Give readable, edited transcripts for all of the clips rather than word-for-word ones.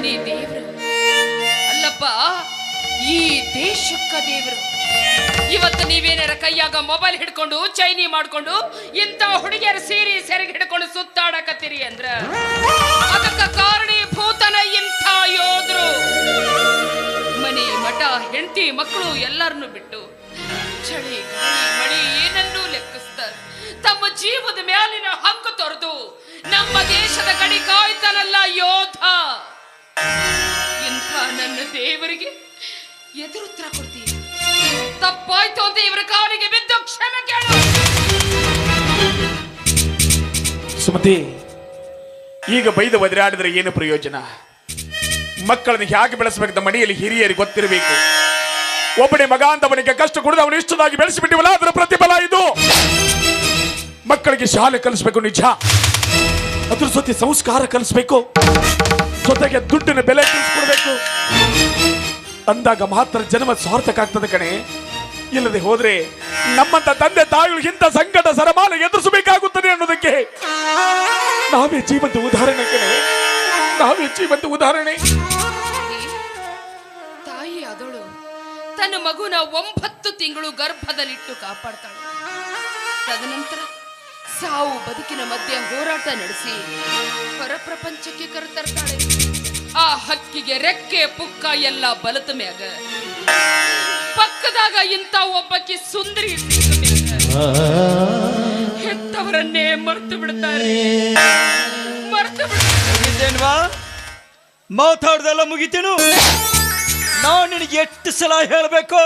ಮನೆ ದೇವರು ಅಲ್ಲಪ್ಪ, ಈ ದೇಶಕ್ಕ ದೇವರು. ಇವತ್ತು ನೀವೇನಾರ ಕೈಯಾಗ ಮೊಬೈಲ್ ಹಿಡ್ಕೊಂಡು ಚೈನಿ ಮಾಡ್ಕೊಂಡು ಇಂಥ ಹುಡುಗಿಯರ ಸೀರೆ ಸೆರೆಗೆ ಹಿಡ್ಕೊಂಡು ಸುತ್ತಾಡಕತ್ತೀರಿ ಅಂದ್ರ ಅದಕ್ಕ ಕಾರಣೀಭೂತನ ಇಂಥ ಯೋಧರು. ಮನೆ ಮಠ ಹೆಂಡತಿ ಮಕ್ಕಳು ಎಲ್ಲರನ್ನು ಬಿಟ್ಟು ಚಳಿ ಗಾಳಿ ಮಳಿ ಏನನ್ನೂ ಲೆಕ್ಕಿಸ್ತಾರೆ ತಮ್ಮ ಜೀವದ ಮೇಲಿನ ಹಂಗು ತೊರೆದು ನಮ್ಮ ದೇಶದ ಗಡಿ ಕಾಯ್ತಾನಲ್ಲ ಯೋಧ. ಇಂಥ ನನ್ನ ದೇವರಿಗೆ ಎದುರುತ್ತರ ಕೊಡ್ತೀವಿ. ತಪ್ಪಾಯ್ತು ಅಂತ ಇವರ ಕಾಲಿಗೆ ಬಿದ್ದು ಕ್ಷಮೆ ಕೇಳು. ಸುಮತಿ, ಈಗ ಬೈದು ಒದರಾಡಿದ್ರೆ ಏನು ಪ್ರಯೋಜನ? ಮಕ್ಕಳನ್ನು ಹೇಗೆ ಬೆಳೆಸಬೇಕಂತ ಮನೆಯಲ್ಲಿ ಹಿರಿಯರಿಗೆ ಗೊತ್ತಿರಬೇಕು. ಒಬ್ಬನೇ ಮಗ ಅಂತ ಅವನಿಗೆ ಕಷ್ಟ ಕೊಡದು ಅವನು ಇಷ್ಟದಾಗಿ ಬೆಳೆಸಿಬಿಟ್ಟಿವಲ್ಲ, ಅದರ ಪ್ರತಿಫಲ ಇದು. ಮಕ್ಕಳಿಗೆ ಶಾಲೆ ಕಲಿಸ್ಬೇಕು ನಿಜ, ಅದ್ರ ಜೊತೆ ಸಂಸ್ಕಾರ ಕಲಿಸ್ಬೇಕು, ಜೊತೆಗೆ ದುಡ್ಡಿನ ಬೆಲೆ ಕಲಿಸ್ಕೊಡ್ಬೇಕು. ಅಂದಾಗ ಮಾತ್ರ ಜನ್ಮ ಸಾರ್ಥಕ ಆಗ್ತದೆ ಕಣೆ. ಇಲ್ಲದೆ ಹೋದ್ರೆ ನಮ್ಮಂತ ತಂದೆ ತಾಯಿಗಳು ಇಂಥ ಸಂಕಟ ಸರಮಾಲೆ ಎದುರಿಸಬೇಕಾಗುತ್ತದೆ ಅನ್ನೋದಕ್ಕೆ ನಾವೇ ಜೀವಂತ ಉದಾಹರಣೆ ಕಣೆ, ನಾವೇ ಜೀವಂತ ಉದಾಹರಣೆ. ತಾಯಿ ಆದವಳು ತನ್ನ ಮಗುನ 9 ತಿಂಗಳು ಗರ್ಭದಲ್ಲಿಟ್ಟು ಕಾಪಾಡ್ತಾಳೆ. ತದನಂತರ ಸಾವು ಬದುಕಿನ ಮಧ್ಯೆ ಹೋರಾಟ ನಡೆಸಿ ಹೊರ ಪ್ರಪಂಚಕ್ಕೆ ಕರೆತರ್ತಾಳೆ. ಆ ಹಕ್ಕಿಗೆ ರೆಕ್ಕೆ ಪುಕ್ಕ ಎಲ್ಲ ಬಲತ ಮ್ಯಾಗ ಪಕ್ಕದಾಗ ಇಂಥ ಒಬ್ಬಕ್ಕೆ ಸುಂದರಿ ಹೆತ್ತವರನ್ನೇ ಮರೆತು ಬಿಡ್ತಾರೆ. ಮಾತಾಡ್ದೆಲ್ಲ ಮುಗಿತೇನು? ನಾವು ನಿನಗೆ ಎಷ್ಟು ಸಲ ಹೇಳಬೇಕು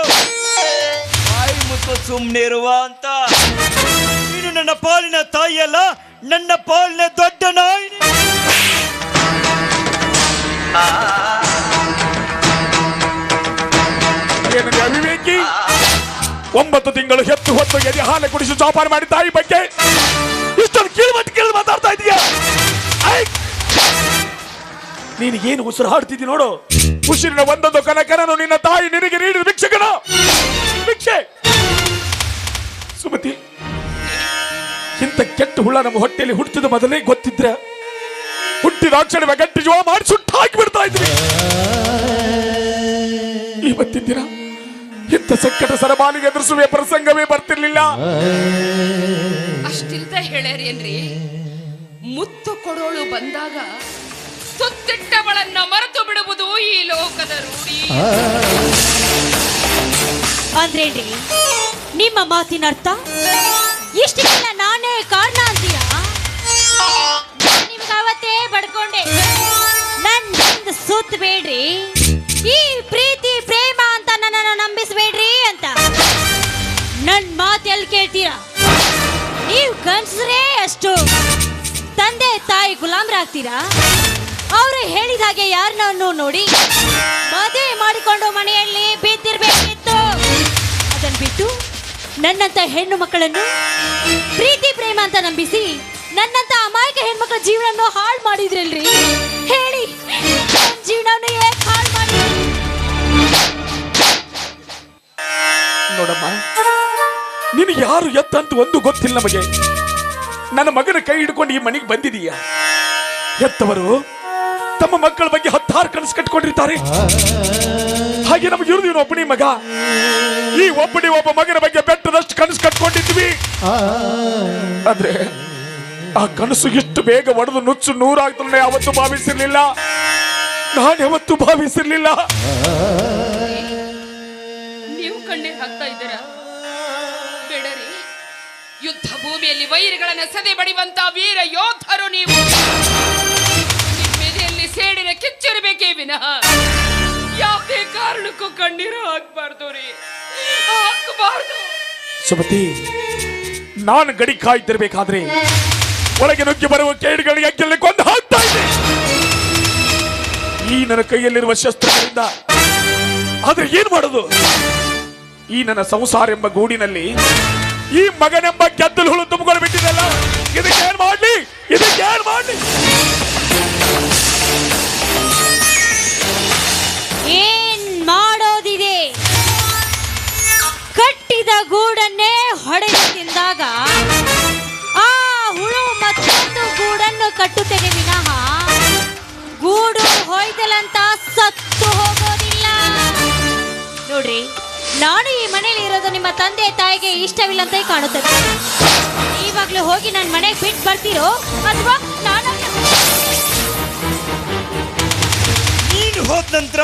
ಬಾಯಿ ಮುಚ್ಚು ಸುಮ್ಮನೆ ಇರುವ ಅಂತ? ನೀನು ನನ್ನ ಪಾಲಿನ ತಾಯಿಯಲ್ಲ, ನನ್ನ ಪಾಲಿನ ದೊಡ್ಡ ನಾಯಿ. ಅವಿವೇಕಿ, 9 ತಿಂಗಳು ಹೆತ್ತು ಹೊತ್ತು ಎದೆ ಹಾಲು ಕುಡಿಸಿ ಜೋಪಾನ ಮಾಡಿ ತಾಯಿ ಬಗ್ಗೆ ಇಷ್ಟೊಂದು ಕೇಳಿ ಮಾತಾಡ್ತಾ ಇದೀಯ. ನೀನು ಏನು ಉಸಿರು ಹಾಡ್ತಿದ್ದಿ ನೋಡು. ಉಸಿರಿನ ಒಂದೊಂದು ಕನಕನನು ನಿನ್ನ ತಾಯಿ ನಿನಗೆ ನೀಡಿದ ಭಿಕ್ಷಕನ ಭಿಕ್ಷೆ. ಸುಮತಿ, ಇಂಥ ಕೆಟ್ಟ ಹುಳ ನಮ್ಮ ಹೊಟ್ಟೆಯಲ್ಲಿ ಹುಟ್ಟಿದ ಮೊದಲೇ ಗೊತ್ತಿದ್ರ ಹುಟ್ಟಿದ ಅಕ್ಷರ ಗಟ್ಟಿ ಜೀವ ಮಾಡಿ ಸುಟ್ಟು ಹಾಕಿ ಬಿಡ್ತಾ ಇದ್ವಿ. ಇವತ್ತಿನ ದಿನ ಇಂಥ ಸಂಕಟ ಸರಮಾಲಿಗೆ ಎದುರಿಸುವ ಪ್ರಸಂಗವೇ ಬರ್ತಿರ್ಲಿಲ್ಲ. ಅಷ್ಟಿಲ್ದ ಹೇಳ್ಯಾರೇನ್ರಿ, ಮುತ್ತು ಕೊಡೋಳು ಬಂದಾಗ ಸುತ್ತಿಟ್ಟವಳನ್ನ ಮರೆತು ಬಿಡುವುದು ಈ ಲೋಕದ ರೂಢಿ. ಅಂದ್ರೇನ್ರಿ ನಿಮ್ಮ ಮಾತಿನ ಅರ್ಥ? ಇಷ್ಟಕ್ಕೆಲ್ಲ ನಾನೇ ಕಾರಣ ಅಂತೀರಾ? ನಿಮ್ಗೆ ಅವತ್ತೇ ಬಡ್ಕೊಂಡೆ, ನನ್ನ ಸುತ್ತ ಬೇಡ್ರಿ, ಈ ಪ್ರೀತಿ ಪ್ರೇಮ ಅಂತ ನನ್ನನ್ನು ನಂಬಿಸ್ಬೇಡ್ರಿ ಅಂತ. ನನ್ ಮಾತು ಎಲ್ಲಿ ಕೇಳ್ತೀರಾ? ನೀವು ಗಂಡಸ್ರೇ ಅಷ್ಟು ತಂದೆ ತಾಯಿ ಗುಲಾಮ್ರಾಗ್ತೀರಾ? ಅವರು ಹೇಳಿದ ಹಾಗೆ ಯಾರನ್ನೂ ನೋಡಿ ಮದುವೆ ಮಾಡಿಕೊಂಡು ಮನೆಯಲ್ಲಿ ಬಿದ್ದಿರ್ಬೇಕಿತ್ತು. ಅದನ್ನ ಬಿಟ್ಟು ನನ್ನಂತ ಹೆಣ್ಣು ಮಕ್ಕಳನ್ನು ಪ್ರೀತಿ ಪ್ರೇಮ ಅಂತ ನಂಬಿಸಿ ನನ್ನಂತ ಅಮಾಯಕ ಹೆಣ್ಮಕ್ಳ ಜೀವನ ಹಾಳು ಮಾಡಿದ್ರಲ್ರಿ. ಹೇಳಿ, ಜೀವನ ಹೇಗೆ ಹಾಳು ಮಾಡಿ? ನೋಡಮ್ಮ, ನೀನು ಯಾರು ಎತ್ತಂತ ಒಂದು ಗೊತ್ತಿಲ್ಲ ನಮಗೆ. ನನ್ನ ಮಗನ ಕೈ ಹಿಡ್ಕೊಂಡು ಈ ಮನೆಗೆ ಬಂದಿದೀಯ. ಹೆತ್ತವರು ತಮ್ಮ ಮಕ್ಕಳ ಬಗ್ಗೆ 10 ಕನಸು ಕಟ್ಕೊಂಡಿರ್ತಾರೆ. ಹಾಗೆ ನಮ್ಗೆ ಇರುದು ಇವನು ಒಬ್ಬನೇ ಮಗ. ಈ ಒಬ್ಬ ಮಗನ ಬಗ್ಗೆ ಬೆಟ್ಟದಷ್ಟು ಕನಸು ಕಟ್ಕೊಂಡಿದ್ವಿ. ಆದ್ರೆ ಆ ಕನಸು ಎಷ್ಟು ಬೇಗ ಒಡೆದು ನುಚ್ಚು ನೂರಾಗ್ತಾನೆ ಯಾವತ್ತೂ ಭಾವಿಸಿರ್ಲಿಲ್ಲ. ನಾನು ಯಾವತ್ತೂ ಭಾವಿಸಿರ್ಲಿಲ್ಲ. ನೀವು ಕಣ್ಣೀರ್ ಹಾಕ್ತಾ ಇದ್ದೀರಾ? ಬೇಡರಿ, ಯುದ್ಧ ಭೂಮಿಯಲ್ಲಿ ವೈರಿಗಳನ್ನ ಸದೆ ಬಡಿಯುವಂತ ವೀರ ಯೋಧರು ನೀವು. ನಿಮ್ಮೆದೆಯಲ್ಲಿ ಸೇಡಿನ ಕಿಚ್ಚಿರಬೇಕೇ ವಿನಃ ಯಾವುದೇ ಕಾರಣಕ್ಕೂ ಕಣ್ಣೀರು ಹಾಕ್ಬಾರ್ದು ರೀ, ಹಾಕಬಾರ್ದು. ಸುಮತಿ, ನಾನು ಗಡಿ ಕಾಯ್ತಿರ್ಬೇಕಾದ್ರೆ ಒಳಗೆ ನುಗ್ಗಿ ಬರುವ ಕೇಡುಗಳಿಗೆ ಅಕ್ಕೆಲ್ಲ ಕೊಂದು ಹಾಕ್ತಾ ಇದ್ದೆ ಈ ನನ್ನ ಕೈಯಲ್ಲಿರುವ ಶಸ್ತ್ರಗಳಿಂದ. ಆದ್ರೆ ಏನ್ ಮಾಡೋದು? ಈ ನನ್ನ ಸಂಸಾರ ಎಂಬ ಗೂಡಿನಲ್ಲಿ ಈ ಮಗನೆಂಬ ಗೆದ್ದಲು ಹುಳು ತುಂಬಿಕೊಂಡು ಬಿಟ್ಟಿದಲ್ಲ. ಇದಕ್ಕೇನ್ ಮಾಡ್ಲಿ? ಏನ್ ಮಾಡೋದಿದೆ? ಕಟ್ಟಿದ ಗೂಡನ್ನೇ ಹೊಡೆದು ತಿಂದಾಗ ಆ ಹುಳು ಮತ್ತೊಂದು ಗೂಡನ್ನು ಕಟ್ಟುತ್ತದೆ ವಿನಃ ಗೂಡು ಹೋಯ್ತಲಂತ ನಾನು ಈ ಮನೇಲಿ ಇರೋದು ನಿಮ್ಮ ತಂದೆ ತಾಯಿಗೆ ಇಷ್ಟವಿಲ್ಲ ಅಂತ ಕಾಣುತ್ತದೆ. ಇವಾಗ್ಲೂ ಹೋಗಿ ನನ್ನ ಮನೆಗೆ ಬಿಟ್ಟು ಬರ್ತೀರೋ ಅಥವಾ ನಾನು ನೀನು ಹೋದ ನಂತರ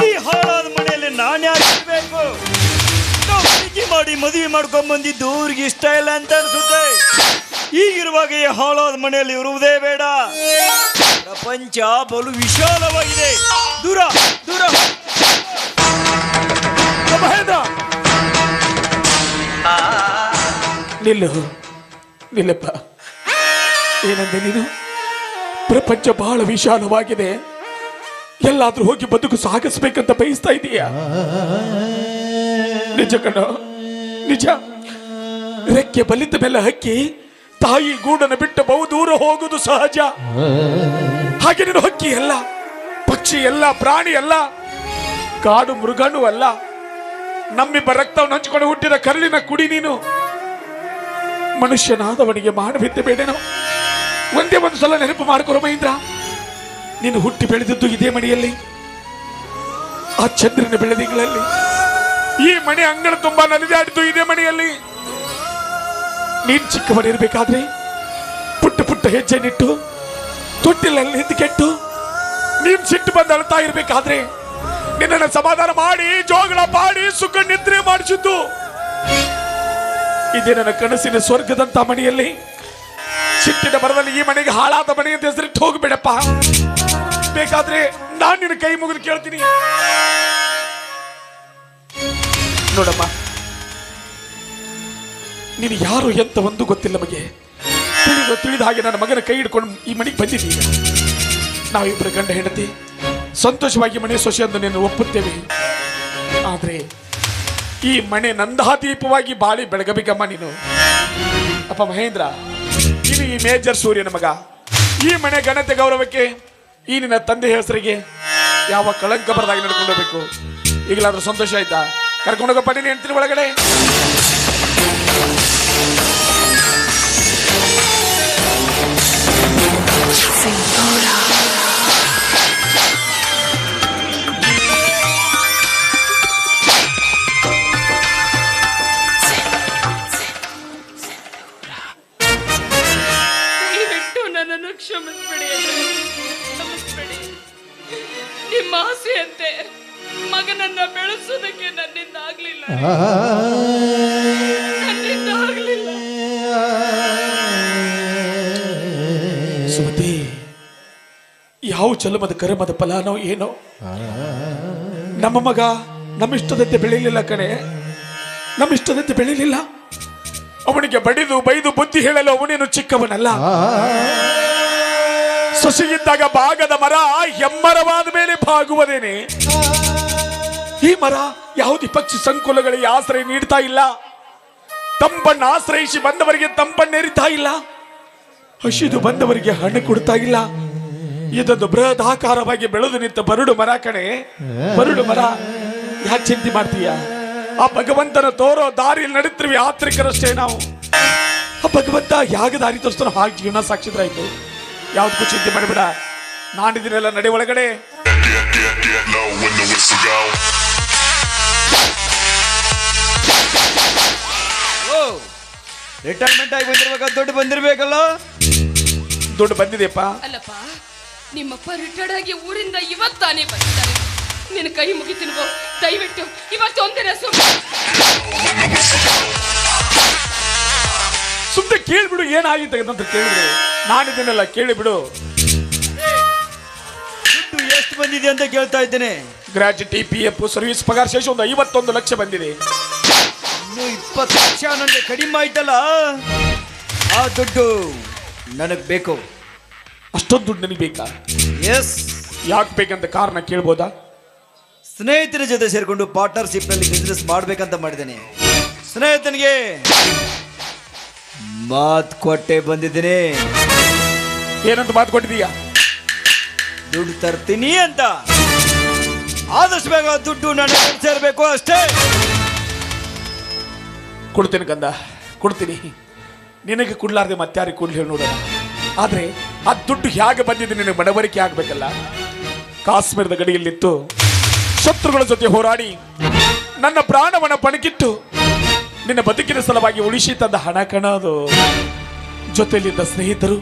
ಈ ಹಾಳಾದ ಮನೆಯಲ್ಲಿ ನಾನು ಯಾರಿರ್ಬೇಕು? ಹುಡುಗಿ ಮಾಡಿ ಮದುವೆ ಮಾಡ್ಕೊಂಡ್ ಬಂದಿದ್ದು ಅವ್ರಿಗೆ ಇಷ್ಟ ಇಲ್ಲ ಅಂತ ಅನ್ಸುತ್ತೆ. ಈಗಿರುವಾಗ ಈ ಹಾಳಾದ ಮನೆಯಲ್ಲಿ ಇರುವುದೇ ಬೇಡ. ಪ್ರಪಂಚ ಬಲು ವಿಶಾಲವಾಗಿದೆ. ದೂರ ದೂರ ಮಹೇಂದ್ರ, ನಿಲ್ಲು, ನಿಲ್ಲಪ್ಪ. ಏನಂದೆ ನೀನು? ಪ್ರಪಂಚ ಬಹಳ ವಿಶಾಲವಾಗಿದೆ, ಎಲ್ಲಾದ್ರೂ ಹೋಗಿ ಬದುಕು ಸಾಗಿಸ್ಬೇಕಂತ ಬಯಸ್ತಾ ಇದೀಯ? ನಿಜ ಕಣ, ನಿಜ. ರೆಕ್ಕೆ ಬಲಿತ ಮೇಲೆ ಹಕ್ಕಿ ತಾಯಿ ಗೂಡನ್ನು ಬಿಟ್ಟು ಬಹು ದೂರ ಹೋಗುವುದು ಸಹಜ. ಹಾಗೆ ನೀನು ಹಕ್ಕಿ ಅಲ್ಲ, ಪಕ್ಷಿ ಅಲ್ಲ, ಪ್ರಾಣಿ ಅಲ್ಲ, ಕಾಡು ಮೃಗನೂ ಅಲ್ಲ. ನಮ್ಮಿಬ್ಬ ರಕ್ತವನ್ನು ಹಂಚಿಕೊಂಡು ಹುಟ್ಟಿದ ಕರಳಿನ ಕುಡಿ ನೀನು. ಮನುಷ್ಯನಾದವನಿಗೆ ಮಾಡಬಿದ್ದೆ ಬೇಡೇನೋ. ಒಂದೇ ಒಂದು ಸಲ ನೆನಪು ಮಾಡಿಕೊಡು ಮಹೇಂದ್ರ. ನೀನು ಹುಟ್ಟಿ ಬೆಳೆದದ್ದು ಇದೇ ಮನೆಯಲ್ಲಿ, ಆ ಚಂದ್ರನ ಬೆಳೆದಿಗಳಲ್ಲಿ. ಈ ಮನೆ ಅಂಗಣ ತುಂಬಾ ನಲಿದಾಡಿದ್ದು ಇದೇ ಮನೆಯಲ್ಲಿ. ನೀನ್ ಚಿಕ್ಕವನಿರ್ಬೇಕಾದ್ರೆ ಪುಟ್ಟ ಪುಟ್ಟ ಹೆಜ್ಜೆ ನಿಟ್ಟು ತೊಟ್ಟಿಲಲ್ಲಿ ನಿಂತು ಕೆಟ್ಟು ನೀನ್ ಸಿಟ್ಟು ಬಂದು ಅಳ್ತಾ ಇರ್ಬೇಕಾದ್ರೆ ನಿನ್ನನ್ನು ಸಮಾಧಾನ ಮಾಡಿ ಜೋಗಳ ಪಾಡಿ ಸುಖ ನಿದ್ರೆ ಮಾಡಿಸಿದ್ದು ಇದೇ ನನ್ನ ಕನಸಿನ ಸ್ವರ್ಗದಂತ ಮನೆಯಲ್ಲಿ. ಸಿಟ್ಟಿನ ಬರದಲ್ಲಿ ಈ ಮನೆಗೆ ಹಾಳಾದ ಮನೆ ಅಂತ ಹೆಸರಿಟ್ಟು ಹೋಗ್ಬೇಡಪ್ಪ. ಬೇಕಾದ್ರೆ ನಾನು ನಿನ್ನ ಕೈ ಮುಗಿದು ಕೇಳ್ತೀನಿ. ನೋಡಮ್ಮ, ನೀನು ಯಾರು ಎಂತ ಒಂದು ಗೊತ್ತಿಲ್ಲ ನಮಗೆ. ತಿಳಿದ ಹಾಗೆ ನನ್ನ ಮಗನ ಕೈ ಹಿಡ್ಕೊಂಡು ಈ ಮನೆಗೆ ಬಂದಿದ್ದೀಯ. ನಾವಿಬ್ಬರು ಗಂಡ ಹೆಂಡತಿ ಸಂತೋಷವಾಗಿ ಮನೆ ಸೊಸೆ ಎಂದು ನೀನು ಒಪ್ಪುತ್ತೇವೆ. ಆದ್ರೆ ಈ ಮನೆ ನಂದಾದೀಪವಾಗಿ ಬಾಳಿ ಬೆಳಗಬೇಕಮ್ಮ ನೀನು. ಅಪ್ಪ ಮಹೇಂದ್ರ, ನೀನು ಈ ಮೇಜರ್ ಸೂರ್ಯನ ಮಗ. ಈ ಮನೆ ಘನತೆ ಗೌರವಕ್ಕೆ ಈ ನಿನ್ನ ತಂದೆ ಹೆಸರಿಗೆ ಯಾವ ಕಳಂಕ ಬರದಾಗಿ ನಡ್ಕೊಂಡು ಹೋಗ್ಬೇಕು. ಈಗಲಾದ್ರೂ ಸಂತೋಷ ಆಯ್ತಾ? ಕರ್ಕೊಂಡೋಗಪ್ಪ ನೀನು ಹೆಂಡ್ತಿನ ಒಳಗಡೆ. ದಯವಿಟ್ಟು ನನ್ನನ್ನು ಕ್ಷಮಿಸ್ಬಿಡಿ, ಕ್ಷಮಿಸ್ಬಿಡಿ. ನಿಮ್ಮ ಆಸೆಯಂತೆ ಮಗನನ್ನ ಬೆಳೆಸೋದಕ್ಕೆ ನನ್ನಿಂದ ಆಗ್ಲಿಲ್ಲ, ನನ್ನಿಂದ ಆಗ್ಲಿಲ್ಲ. ಸುಮತಿ, ಯಾವ ಜನ್ಮದ ಕರ್ಮದ ಫಲಾನೋ ಏನೋ, ನಮ್ಮ ಮಗ ನಮ್ಮಿಷ್ಟದಂತೆ ಬೆಳೀಲಿಲ್ಲ ಕಣೆ. ನಮ್ಮಿಷ್ಟದಂತೆ ಬೆಳೀಲಿಲ್ಲ. ಅವನಿಗೆ ಬಡಿದು ಬೈದು ಬುದ್ಧಿ ಹೇಳಲು ಅವನೇನು ಚಿಕ್ಕವನಲ್ಲ. ಸೊಸೆಯಿದ್ದಾಗ ಭಾಗದ ಮರ ಹೆಮ್ಮರವಾದ ಮೇಲೆ ಭಾಗುವುದೇನೆ. ಈ ಮರ ಯಾವುದೇ ಪಕ್ಷಿ ಸಂಕುಲಗಳಿಗೆ ಆಶ್ರಯ ನೀಡ್ತಾ ಇಲ್ಲ. ತಂಪನ್ನು ಆಶ್ರಯಿಸಿ ಬಂದವರಿಗೆ ತಂಪನ್ನೇರಿತಾ ಇಲ್ಲ. ಹಸಿದು ಬಂದವರಿಗೆ ಹಣ್ಣು ಕೊಡ್ತಾ ಇಲ್ಲ. ಇದೊಂದು ಬೃಹದಾಕಾರವಾಗಿ ಬೆಳೆದು ನಿಂತ ಬರುಡು ಮರ ಕಣೆ, ಬರುಡು ಮರ. ಯಾಕೆ ಚಿಂತೆ ಮಾಡ್ತೀಯ? ಆ ಭಗವಂತನ ತೋರೋ ದಾರಿಯಲ್ಲಿ ನಡೀತೀವಿ ಯಾತ್ರಿಕರಷ್ಟೇ ನಾವು. ಆ ಭಗವಂತ ಯಾಗ ದಾರಿ ತೋರಿಸ್ತಾನೋ ಹಾಗೆ ಜೀವನ ಸಾಕ್ಷಿದ್ರಾಯ್ತು. ಯಾವ್ದಕ್ಕೂ ಚಿಂತೆ ಮಾಡಬೇಡ. ನಾನಿದ್ದೀನಲ್ಲ, ನಡೆ ಒಳಗಡೆ. ರಿಟೈರ್ಮೆಂಟ್ ಆಗಿ ಬಂದಿರ್ಬೇಕಾದ ದುಡ್ಡು ಬಂದಿರ್ಬೇಕಲ್ಲ? ದುಡ್ಡು ಬಂದಿದೆಯಪ್ಪ. ಅಲ್ಲಪ್ಪ, ನಿಮ್ಮಪ್ಪ ರಿಟೈರ್ಡ್ ಆಗಿ ಊರಿಂದ ಇವತ್ತಾನೇ ಬಂದಿದ್ದಾರೆ. ನಿನ್ನ ಕೈ ಮುಗಿತೀನಿ, ದಯವಿಟ್ಟು ಇವತ್ತೊಂದಿನ ಸುಮ್ಮನೆ ಕೇಳಿಬಿಡು, ಏನಾಗಿದೆ ಅಂತ ಕೇಳಿಬಿಡು. ನಾನಿದ್ದೀನಲ್ಲ, ಕೇಳಿಬಿಡು. ದುಡ್ಡು ಎಷ್ಟು ಬಂದಿದೆ ಅಂತ ಕೇಳ್ತಾ ಇದ್ದೇನೆ. ಗ್ರಾಚ್ಯುಟಿ, PF, ಸರ್ವಿಸ್ ಪಗಾರ ಸೇರಿಸಿ ಒಂದು 51 ಲಕ್ಷ ಬಂದಿದೆ. ಇನ್ನು 20 ಲಕ್ಷ ನನಗೆ ಕಡಿಮೆ ಆಯ್ತಲ್ಲ, ಆ ದುಡ್ಡು ನನಗೆ ಬೇಕು. ಅಷ್ಟೊಂದು ದುಡ್ಡು ನನಗೆ ಬೇಕಾ? ಎಸ್. ಯಾಕೆ ಬೇಕಂತ ಕಾರಣ ಕೇಳ್ಬೋದಾ? ಸ್ನೇಹಿತರ ಜೊತೆ ಸೇರ್ಕೊಂಡು ಪಾರ್ಟ್ನರ್ಶಿಪ್ ನಲ್ಲಿ ಬಿಸ್ನೆಸ್ ಮಾಡ್ಬೇಕಂತ ಮಾಡಿದ್ದೇನೆ. ಸ್ನೇಹಿತನಿಗೆ ಮಾತು ಕೊಟ್ಟೆ ಬಂದಿದ್ದೀನಿ. ಏನಂತ ಮಾತು ಕೊಟ್ಟಿದೀಯಾ? ದುಡ್ಡು ತರ್ತೀನಿ ಅಂತ. ಆದಷ್ಟು ಬೇಗ ದುಡ್ಡು ನನ್ನ ಸೇರ್ಬೇಕು ಅಷ್ಟೇ. ಕೊಡ್ತೀನಿ ಕಂದ, ಕೊಡ್ತೀನಿ. ನಿನಗೆ ಕೊಡ್ಲಾರ್ದೆ ಮತ್ತಾರಿಗೆ ಕೊಡ್ಲಿ ಹೇಳಿ ನೋಡೋಣ. ಆದ್ರೆ ಆ ದುಡ್ಡು ಹೇಗೆ ಬಂದಿದೆ ನಿನಗೆ ಮನವರಿಕೆ ಆಗ್ಬೇಕಲ್ಲ. ಕಾಶ್ಮೀರದ ಗಡಿಯಲ್ಲಿ ನಿಂತು ಶತ್ರುಗಳ ಜೊತೆ ಹೋರಾಡಿ ನನ್ನ ಪ್ರಾಣವನ್ನ ಪಣಕ್ಕಿಟ್ಟು ನಿನ್ನ ಬದುಕಿನ ಸಲುವಾಗಿ ಉಳಿಸಿ ತಂದ ಹಣ ಕಣ ಅದು. ಜೊತೆಯಲ್ಲಿದ್ದ ಸ್ನೇಹಿತರು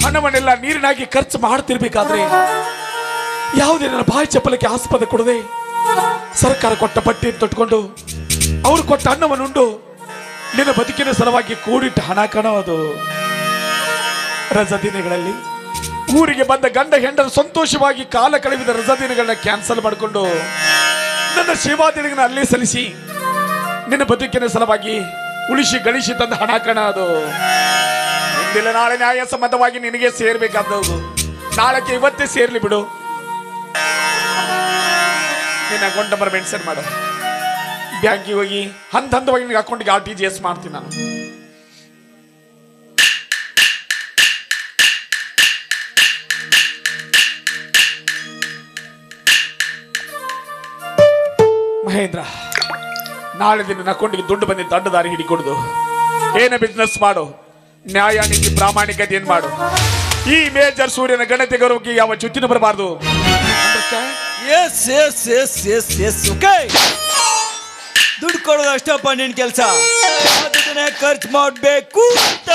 ಹಣವನ್ನೆಲ್ಲ ನೀರಿನಾಗಿ ಖರ್ಚು ಮಾಡ್ತಿರ್ಬೇಕಾದ್ರೆ ಯಾವುದೇ ನನ್ನ ಬಾಯಿ ಚಪ್ಪಲಕ್ಕೆ ಆಸ್ಪದ ಕೊಡದೆ ಸರ್ಕಾರ ಕೊಟ್ಟ ಪಟ್ಟಿ ತೊಟ್ಕೊಂಡು ಅವ್ರು ಕೊಟ್ಟ ಅನ್ನವನ್ನುಂಡು ನಿನ್ನ ಬದುಕಿನ ಸಲುವಾಗಿ ಕೂಡಿಟ್ಟ ಹಣ ಕಣ ಅದು. ರಜಾ ದಿನಗಳಲ್ಲಿ ಊರಿಗೆ ಬಂದ ಗಂಡ ಹೆಂಡರು ಸಂತೋಷವಾಗಿ ಕಾಲ ಕಳೆವಿದ ರಜಾ ದಿನಗಳನ್ನ ಕ್ಯಾನ್ಸಲ್ ಮಾಡಿಕೊಂಡು ನನ್ನ ಸೇವಾ ದಿನಗಳನ್ನ ಅಲ್ಲೇ ಸಲ್ಲಿಸಿ ನಿನ್ನ ಬದುಕಿನ ಸಲುವಾಗಿ ಉಳಿಸಿ ಗಳಿಸಿ ತಂದ ಹಣ ಕಣ ಅದು. ಇಂದಿಲ್ಲ ನಾಳೆ ನ್ಯಾಯಸಮ್ಮತವಾಗಿ ನಿನಗೆ ಸೇರ್ಬೇಕಾದವು. ನಾಳಕ್ಕೆ ಇವತ್ತೇ ಸೇರ್ಲಿ ಬಿಡು. ನಿನ್ನ ಅಕೌಂಟ್ ನಂಬರ್ ಮೆನ್ಷನ್ ಮಾಡು. ಬ್ಯಾಂಕಿಗೆ ಹೋಗಿ ಹಂತವಾಗಿ ನಿನಗೆ ಅಕೌಂಟ್ಗೆ RTGS ಮಾಡ್ತೀನಿ ನಾನು. ಮಹೇಂದ್ರ, ನಾಳೆ ದಿನ ಅಕೌಂಟ್ಗೆ ದುಡ್ಡು ಬಂದಿದ್ದು ದೊಡ್ಡ ದಾರಿ ಹಿಡಿಕೊಡುದು. ಏನೇ ಬಿಸ್ನೆಸ್ ಮಾಡು, ನ್ಯಾಯ ನೀತಿ ಪ್ರಾಮಾಣಿಕತೆ ಏನ್ ಮಾಡು. ಈ ಮೇಜರ್ ಸೂರ್ಯನ ಗಣತೆ ಗೌರವಕ್ಕೆ ಯಾವ ಚ್ಯುತಿನೂ ಬರಬಾರ್ದು. Yes yes yes yes yes okay. ದುಡ್ಡು ಕೊಡೋದು ಅಷ್ಟಪ್ಪ ನಿನ್ ಕೆಲಸ. ಅದನ್ನೇ ಖರ್ಚು ಮಾಡಬೇಕು ಅಂತ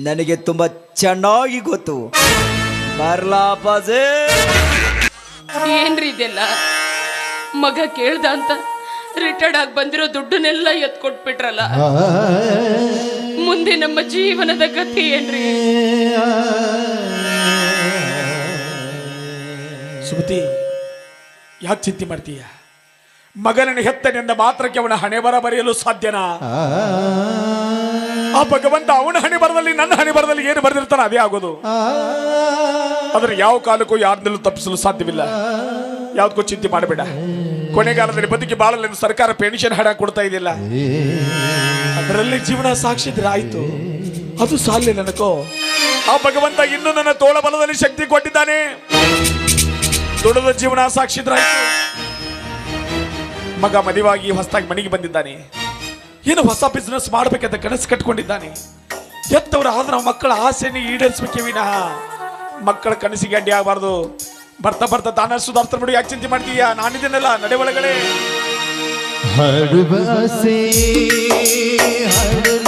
ನನಗೆ ತುಂಬಾ ಚೆನ್ನಾಗಿ ಗೊತ್ತು. ಬರ್ಲಾ ಬಾಜೆ. ಏನ್ರಿ ಇದೆಲ್ಲ? ಮಗ ಕೇಳ್ದ ಅಂತ ರಿಟೈರ್ಡ್ ಆಗಿ ಬಂದಿರೋ ದುಡ್ಡನ್ನೆಲ್ಲ ಎತ್ಕೊಟ್ಬಿಟ್ರಲ್ಲ. ಮುಂದೆ ನಮ್ಮ ಜೀವನದ ಗತಿ ಏನ್ರಿ? ಸುಮತಿ, ಯಾಕೆ ಚಿಂತೆ ಮಾಡ್ತೀಯ? ಮಗನನ್ನು ಹೆತ್ತನೆಂದ ಮಾತ್ರಕ್ಕೆ ಅವನ ಹಣೆ ಬರ ಬರೆಯಲು ಸಾಧ್ಯನಾ? ಆ ಭಗವಂತ ಅವನ ಹಣೆ ಬರದಲ್ಲಿ ನನ್ನ ಹಣೆ ಬರದಲ್ಲಿ ಏನು ಬರೆದಿರ್ತಾನ ಅದೇ ಆಗೋದು. ಅದನ್ನು ಯಾವ ಕಾಲಕ್ಕೂ ಯಾರನ್ನೂ ತಪ್ಪಿಸಲು ಸಾಧ್ಯವಿಲ್ಲ. ಯಾವ್ದಕ್ಕೂ ಚಿಂತೆ ಮಾಡಬೇಡ. ಕೊನೆಗಾಲದಲ್ಲಿ ಬದುಕಿ ಬಾಳಲೆಂದು ಸರ್ಕಾರ ಪೆನ್ಷನ್ ಹಣ ಕೊಡ್ತಾ ಇದೆಯಲ್ಲ, ಅದರಲ್ಲಿ ಜೀವನ ಸಾಕ್ಷಿದ್ರೆ ಆಯ್ತು. ಅದು ಸಾಲ ನನಕೋ. ಆ ಭಗವಂತ ಇನ್ನೂ ನನ್ನ ತೋಳ ಬಲದಲ್ಲಿ ಶಕ್ತಿ ಕೊಟ್ಟಿದ್ದಾನೆ. ದುಡಿದ ಜೀವನ ಸಾಕ್ಷಿದ್ರಾಯ್ತು. ಮಗ ಮದುವಾಗಿ ಹೊಸದಾಗಿ ಮನೆಗೆ ಬಂದಿದ್ದಾನೆ. ಏನು ಹೊಸ ಬಿಸ್ನೆಸ್ ಮಾಡ್ಬೇಕಂತ ಕನಸು ಕಟ್ಕೊಂಡಿದ್ದಾನೆ. ಎತ್ತವರು ಆದ್ರೆ ಮಕ್ಕಳ ಆಸೆಯನ್ನು ಈಡೇರಿಸಬೇಕೇ ವಿನಃ ಮಕ್ಕಳ ಕನಸಿಗೆ ಅಡ್ಡಿ ಆಗಬಾರ್ದು. ಬರ್ತಾ ಬರ್ತಾ ತಾನ ಸುಧಾರ್ಥ ಬಿಡು. ಯಾಕೆ ಚಿಂತೆ ಮಾಡ್ತೀಯ? ನಾನಿದ್ದೇನಲ್ಲ, ನಡೆ ಒಳಗಡೆ.